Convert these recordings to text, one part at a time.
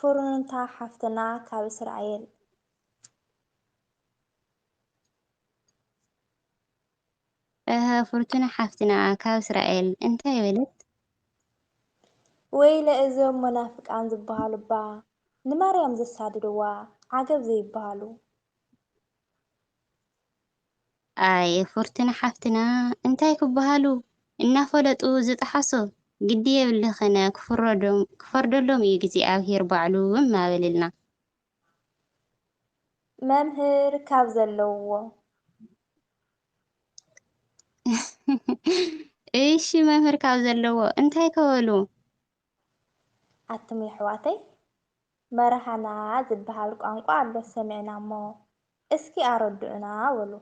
ፍሩንታ ሓፍትና ካብ እስራኤል ፍርቱና ሓፍትና ካብ እስራኤል እንታይ በለት? ወይ ለእዞም መናፍቃን ዝበሃሉ ባ ንማርያም ዘሳድድዋ ዓገብ ዘይበሃሉ ኣይ ፍርቱና ሓፍትና እንታይ ክበሃሉ እናፈለጡ ዝጠሓሶ ግዲ የብልኸነ ክፈርደሎም እዩ እግዚኣብሔር ባዕሉ ማበልልና መምህር ካብ ዘለውዎ እሺ መምህር ካብ ዘለዎ እንታይ ከበሉ? ኣትም ኣሕዋተይ መራሓና ዝበሃል ቋንቋ ኣሎ ሰሚዕና እሞ እስኪ ኣረድኡና በሉ።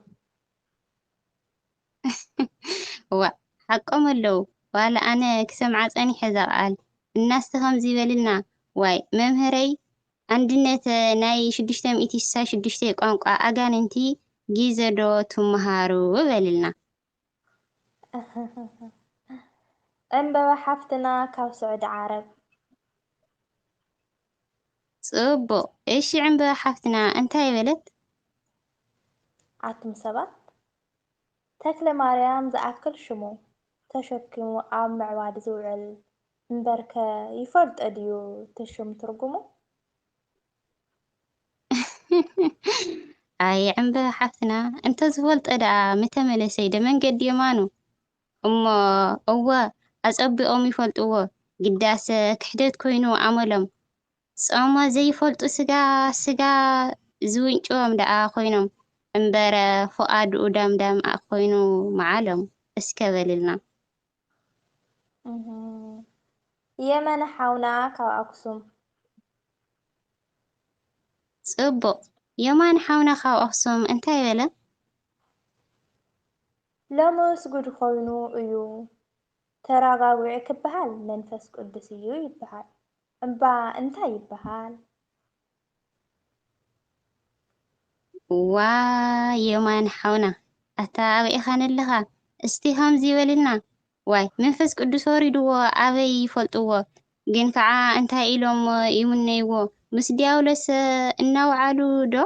ዋ ሓቆም ኣለዉ ዋላ ኣነ ክሰምዓ ፀኒሐ ዘቕዓል እናስተ ከምዚ ይበልና ዋይ መምህረይ አንድነት ናይ 666 ቋንቋ ኣጋንንቲ ጊዜ ዶ ትመሃሩ በልልና ዕምበባ ሓፍትና ካብ ስዑድ ዓረብ ጽቡቕ እሺ ዕምበባ ሓፍትና እንታይ በለት? ኣትም ሰባት ተክለ ማርያም ዝኣክል ሽሙ ተሸኪሙ ኣብ ምዕባድ ዝውዕል እምበርከ ይፈልጦ ድዩ ትሽም ትርጉሙ? ኣይ ዕምበባ ሓፍትና እንተዝፈልጦ ደኣ ምተመለሰይ ደመንገዲ የማኑ እሞ እወ ኣጸቢቖም ይፈልጥዎ ግዳሰ ክሕደት ኮይኑ ኣመሎም ጾማ ዘይፈልጡ ስጋ ዝውንጭዎም ደኣ ኮይኖም እምበረ ፍቓድኡ ዳምዳም ኮይኑ መዓሎም እስከ በልልና የመነ ሓውና ካብ ኣክሱም ጽቡቕ የማን ሓውና ካብ ኣክሱም እንታይ በለ? ለሙስ ጉድ ኮይኑ እዩ ተራጋጉዕ ክበሃል መንፈስ ቅዱስ እዩ ይበሃል እምባ እንታይ ይበሃል? ዋ የማን ሓውና ኣተባቢዕኻን ኣለኻ እስቲ ከምዚ ይበልልና ዋይ መንፈስ ቅዱስ ወሪድዎ ኣበይ ይፈልጥዎ ግን ከዓ እንታይ ኢሎም ይሙነይዎ ምስ ዲያብሎስ እናውዓሉ ዶ?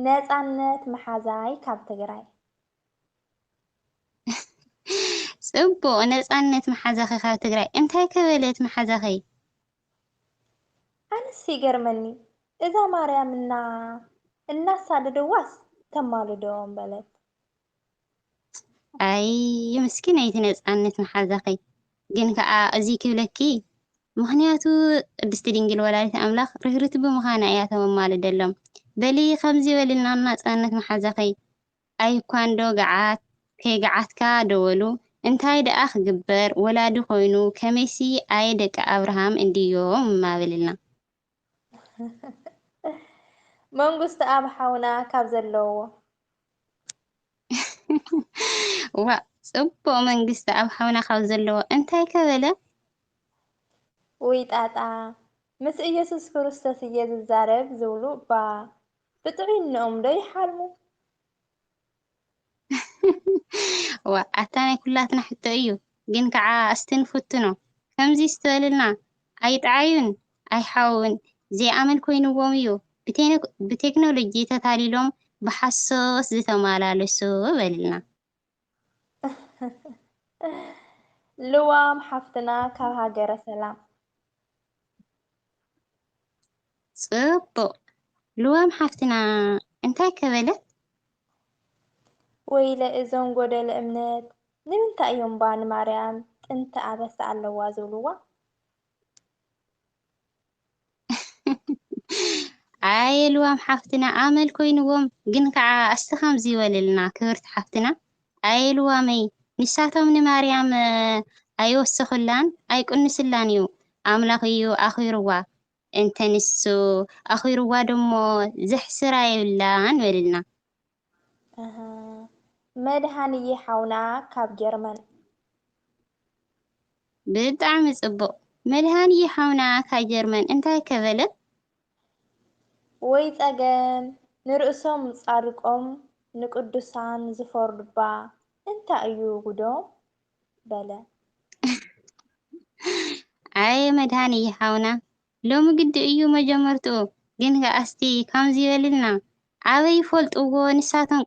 ነፃነት መሓዛይ ካብ ትግራይ ጽቡቕ ነፃነት መሓዛኺ ካብ ትግራይ እንታይ ከበለት መሓዛኺ? ኣነስ ይገርመኒ እዛ ማርያም እናሳደደዋስ ተማልዶም በለት ኣይ ምስኪነይቲ ነፃነት መሓዛኺ ግን ከዓ እዚ ክብለኪ ምክንያቱ ቅድስቲ ድንግል ወላዲት ኣምላኽ ርህርት ብምዃና እያ ተመማልደሎም በሊ ከምዚ በልና ነፃነት መሓዛኺ ኣይ እኳ እንዶ ገዓት ከይገዓትካ ደወሉ እንታይ ደኣ ክግበር ወላዲ ኮይኑ ከመይሲ ኣየ ደቂ ኣብርሃም እንድዮም ማበልና መንግስቲ ኣብ ሓውና ካብ ዘለዎ ዋ ጽቡቕ መንግስቲ ኣብ ሓውና ካብ ዘለዎ እንታይ ከበለ? ወይ ጣጣ ምስ ኢየሱስ ክርስቶስ እየ ዝዛረብ ዝብሉ እባ ብጥዕንኦም ዶ ይሓልሙ? ዋ ኣታ ናይ ኩላትና ሕቶ እዩ ግን ከዓ እስቲ ንፍትኖ ከምዚ ዝተበልና ኣይጠዓዩን ኣይሓውን ዘይኣመን ኮይንዎም እዩ ብቴክኖሎጂ ተታሊሎም ብሓሶስ ዝተመላለሱ በልልና ልዋም ሓፍትና ካብ ሃገረ ሰላም ጽቡቕ ልዋም ሓፍትና እንታይ ከበለት? ወይ ለእዞም ጎደለ እምነት ንምንታይ እዮም ባ ንማርያም ጥንቲ ኣበሳ ኣለዋ ዝብልዋ? ኣየ ልዋም ሓፍትና ኣመል ኮይንዎም ግን ከዓ እስቲ ከምዚ ይበልልና ክብርቲ ሓፍትና ኣየ ልዋመይ ንሳቶም ንማርያም ኣይወሰኹላን ኣይቁንስላን እዩ ኣምላኽ እዩ ኣኺርዋ እንተ ንሱ ኣኺርዋ ደሞ ዘሕስራ የብላን በልልና መድሃንዬ ሓውና ካብ ጀርመን ብጣዕሚ ጽቡቕ መድሃንዬ ሓውና ካብ ጀርመን እንታይ ከበለት? ወይ ፀገም ንርእሶም ጻድቆም ንቅዱሳን ዝፈርዱባ እንታይ እዩ ጉዶም በለ መድሃኒ ይሓውና ሎሚ ግዲ እዩ መጀመርትኡ ግን ከኣስቲ ከምዚ ይበልልና ኣበይ ይፈልጥዎ ንሳቶም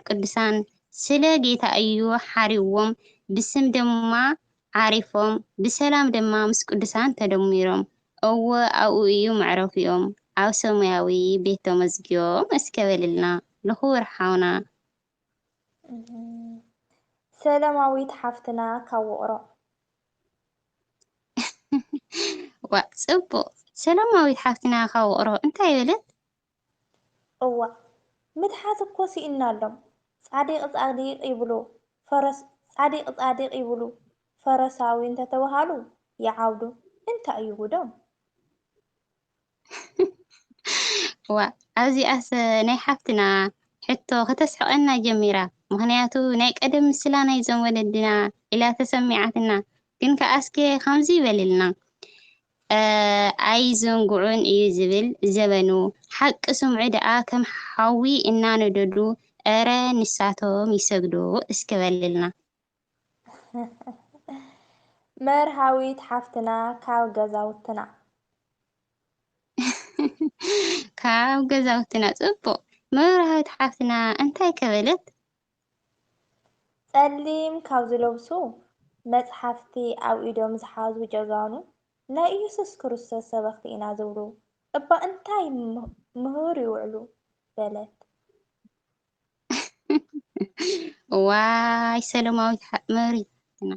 ቅዱሳን ስለ ጌታ እዩ ሓሪዎም ብስም ድማ ዓሪፎም ብሰላም ድማ ምስ ቅዱሳን ተደሚሮም እወ ኣብኡ እዩ መዕረፊኦም ኣብ ሰማያዊ ቤት ተመዝጊቦም እስከበልልና ልኽቡር ሓውና ሰላማዊት ሓፍትና ካብ ውቕሮ ዋ ጽቡቕ ሰላማዊት ሓፍትና ካብ ውቕሮ እንታይ በለት እዋ ምትሓት እኮ ሲኢናሎም ጻዲቕ ይብሉ ፈረሳዊ እንተተባሃሉ ይዓውዱ እንታይ እዩ ጉዶም ዋ ኣብዚኣስ ናይ ሓፍትና ሕቶ ከተስሕቐና ጀሚራ ምክንያቱ ናይ ቀደም ምስላ ናይዞም ወለድና ኢላ ተሰሚዓትና ግን ከኣስከ ከምዚ ይበልልና ኣይዘንጉዑን እዩ ዝብል ዘበኑ ሓቂ ስምዑ ደኣ ከም ሓዊ እናነደዱ ኣረ ንሳቶም ይሰግዱ እስከበልልና መርሃዊት ሓፍትና ካብ ገዛውትና ካብ ገዛውትና ጽቡቕ መርሃዊት ሓፍትና እንታይ ከበለት ጸሊም ካብ ዝለብሱ መጽሓፍቲ ኣብ ኢዶም ዝሓዙ ጀጋኑ ናይ ኢየሱስ ክርስቶስ ሰበኽቲ ኢና ዝብሉ እባ እንታይ ምህር ይውዕሉ በለት ዋይ ሰላማዊት መሪትና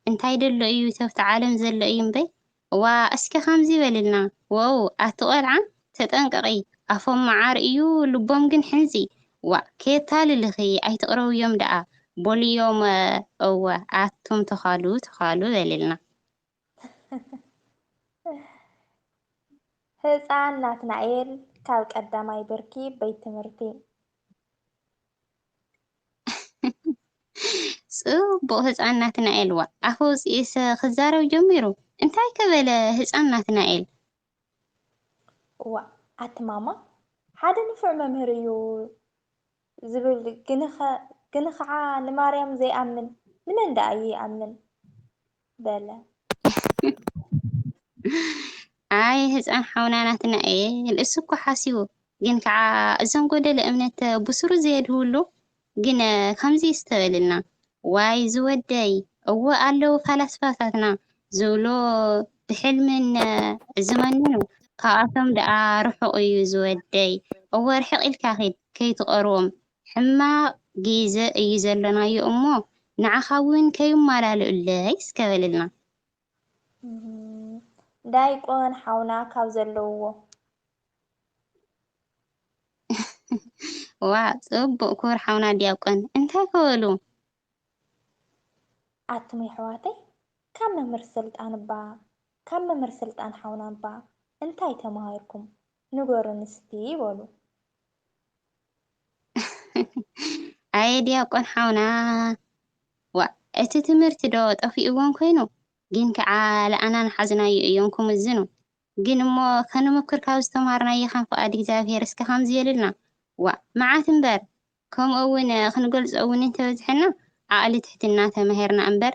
እንታይ ደሎ እዩ ተፍቲ ዓለም ዘሎ እዩ እምበይ ዋ እስከ ከምዚ በልልና ወው ኣትቆልዓ ተጠንቀቂ ኣፎም መዓር እዩ ልቦም ግን ሕንዚ ዋ ከየታልልኺ ኣይትቕረብዮም ደኣ ቦልዮም እወ ኣቶም ተኻሉ በልልና ህፃን ናትናኤል ካብ ቀዳማይ ብርኪ ቤት ትምህርቲ ጽቡቕ ህፃን ናትናኤል ዋ ኣፈ ውፅኢስ ክዛረብ ጀሚሩ እንታይ ከበለ ህፃን ናትናኤል ዋ ኣትማማ ሓደ ንፉዕ መምህር እዩ ዝብል ግን ከዓ ንማርያም ዘይኣምን ንመን ደኣ ይኣምን በለ ኣይ ህፃን ሓውና ናትናኤል እሱ እኮ ሓሲቡ ግን ከዓ እዞም ጎደለ እምነት ብስሩ ዘየድህብሉ ግን ከምዚ ዝተበልልና ዋይ ዝወደይ እወ ኣለዉ ፈላስፋታትና ዝብሎ ብሕልምን ዝመንኑ ካብኣቶም ደኣ ርሑቕ እዩ ዝወደይ እወ ርሕቕ ኢልካ ኺድ ከይትቐርቦም ሕማቕ ግዜ እዩ ዘለናዮ እሞ ንዓኻ እውን ከይመላልኡለይ እስከበልልና ዳይቆን ሓውና ካብ ዘለውዎ ዋ ጽቡቕ ክቡር ሓውና ዲያቆን እንታይ ከበሉ ኣትሞ ኣሕዋተይ ካብ መምህር ስልጣን ሓውና እባ እንታይ ተማሂርኩም ንገሩን እስቲ ይበሉ ኣየ ዲያቆን ሓውና ዋ እቲ ትምህርቲ ዶ ጠፊኡዎም ኮይኑ ግን ከዓ ለኣና ንሓዝናዮ እዮም ክምዝኑ ግን እሞ ከንምክር ካብ ዝተምሃርናዮ ከም ፍቓድ እግዚኣብሔር እስከ ከምዚ የልልና ዋ መዓት እምበር ከምኡ እውን ክንገልፆ እውን እንተበዝሐና ዓቕሊ ትሕትና ተማሂርና እምበር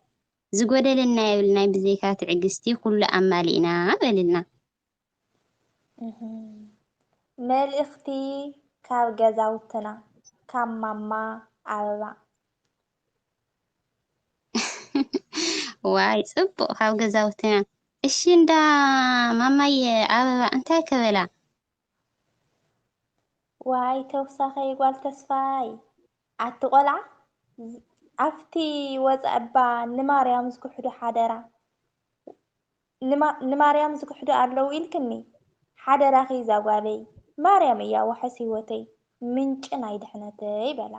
ዝጎደለና የብልናይ ብዘይካ ትዕግስቲ ኩሉ ኣማሊእና በልልና መልእኽቲ ካብ ገዛውትና ካብ ማማ ኣበባ ዋይ ጽቡቕ ካብ ገዛውትና እሺ እንዳ ማማየ ኣበባ እንታይ ከበላ ዋይ ተወሳኸይ ጓል ተስፋይ ኣትቆልዓ ኣፍቲ ወፃእ እባ ንማርያም ዝክሕዱ ሓደራ ንማርያም ዝክሕዱ ኣለዉ ኢልክኒ ሓደራ ኺዛ ጓለይ ማርያም እያ ዋሕስ ህይወተይ ምንጭ ናይ ድሕነተይ በላ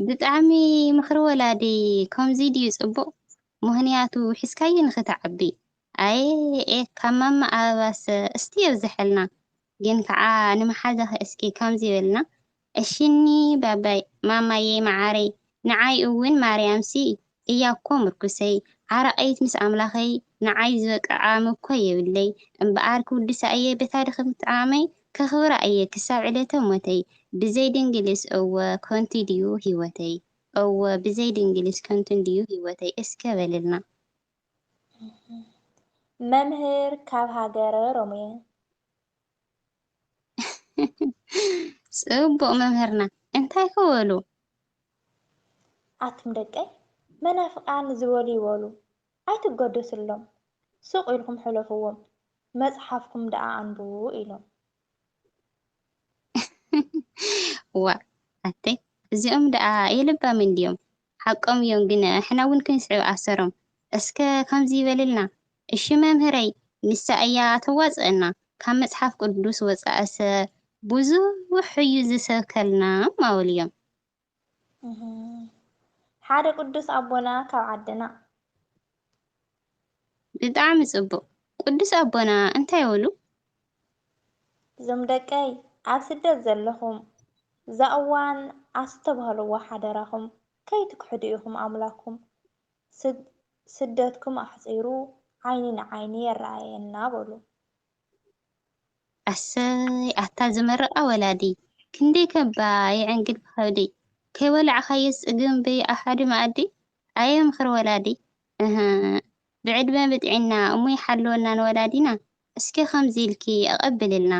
ብጣዕሚ ምኽሪ ወላዲ ከምዚ ድዩ ጽቡቕ ምክንያቱ ሒዝካዮ ንኽትዓቢ ኣየ ካብ ማማ ኣበባስ እስቲ የብዝሐልና ግን ከዓ ንመሓዛኺ እስኪ ከምዚ ይበልና እሽኒ ባባይ ማማዬ መዓረይ ንዓይ እውን ማርያምሲ እያ እኮ ምርኩሰይ ዓረቐይት ምስ ኣምላኸይ ንዓይ ዝበቅዓ እኮ የብለይ እምበኣር ክውድሳ እየ በታሪኽ ምጥዓመይ ከኽብራ እየ ክሳብ ዕለተ ሞተይ ብዘይ ድንግልስ እወ ኮንቲ ድዩ ህይወተይ أو بزيد إنجليز كنتن ديو هيوتي إسكابللنا መምህር ካብ ሃገረ ሮሜ ጽቡቕ መምህርና እንታይ ክበሉ ኣቱም ደቀይ መናፍቃን ዝበሉ ይበሉ ኣይትገደሱሎም ሱቕ ኢልኩም ሕለፍዎም መጽሓፍኩም ደኣ አንብቡ ኢሎም ዋ ኣተይ እዚኦም ደኣ የልባምን ድዮም ሓቆም እዮም ግን ሕና እውን ክንስዕብ ኣሰሮም እስከ ከምዚ ይበልልና እሺ መምህረይ ንሳ እያ ተዋፅአና ካብ መጽሓፍ ቅዱስ ወፃእሰ ብዙሕ እዩ ዝሰብከልና ማውል እዮም ሓደ ቅዱስ ኣቦና ካብ ዓድና ብጣዕሚ ጽቡቕ ቅዱስ ኣቦና እንታይ ይብሉ እዞም ደቀይ ኣብ ስደት ዘለኹም እዛ እዋን ኣስተብሃልዋ ሓደራኹም ከይትክሕዱ ኢኹም ኣምላኩም ስደትኩም ኣሕፂሩ ዓይኒ ንዓይኒ የረኣየና በሉ ኣሰይ ኣታ ዝመረቓ ወላዲ ክንደይ ከባይ ዕንግድ ብኸብዲ ከይበላዕኻዮ ጽግም በይ ኣብ ሓደ መኣዲ ኣየ ምኽሪ ወላዲ ብዕድመ ብጥዕና እሞ ይሓልወና ንወላዲና እስኪ ከምዚ ኢልኪ ኣቐብልልና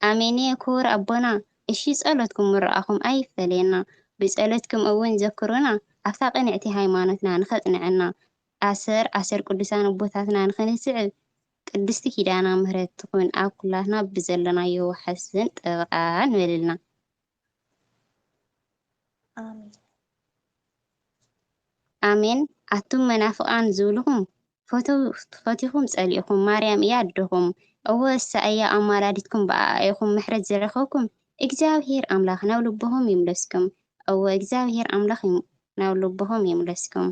ኣሜን ክቡር ኣቦና እሺ ጸሎትኩም ምርኣኹም ኣይፈለየና ብጸሎትኩም እውን ዘክሩና ኣብታ ቅንዕቲ ሃይማኖትና ንኸጽንዐና ኣሰር ቅዱሳን ኣቦታትና ንኽንስዕብ ቅድስቲ ኪዳና ምህረት ትኹን ኣብ ኩላትና ብዘለናዮ ሓስን ጠበቓ ንበልልና ኣሜን ኣሜን ኣቱም መናፍቃን ዝብልኹም ፈቲኹም ጸሊእኹም ማርያም እያ ኣደኹም እወሳ እያ ኣማላዲትኩም በኣኢኹም ምሕረት ዝረኸብኩም እግዚአብሔር ኣምላኽ ናብ ልብኹም ይምለስኩም እወ እግዚአብሔር ኣምላኽ ናብ ልብኹም ይምለስኩም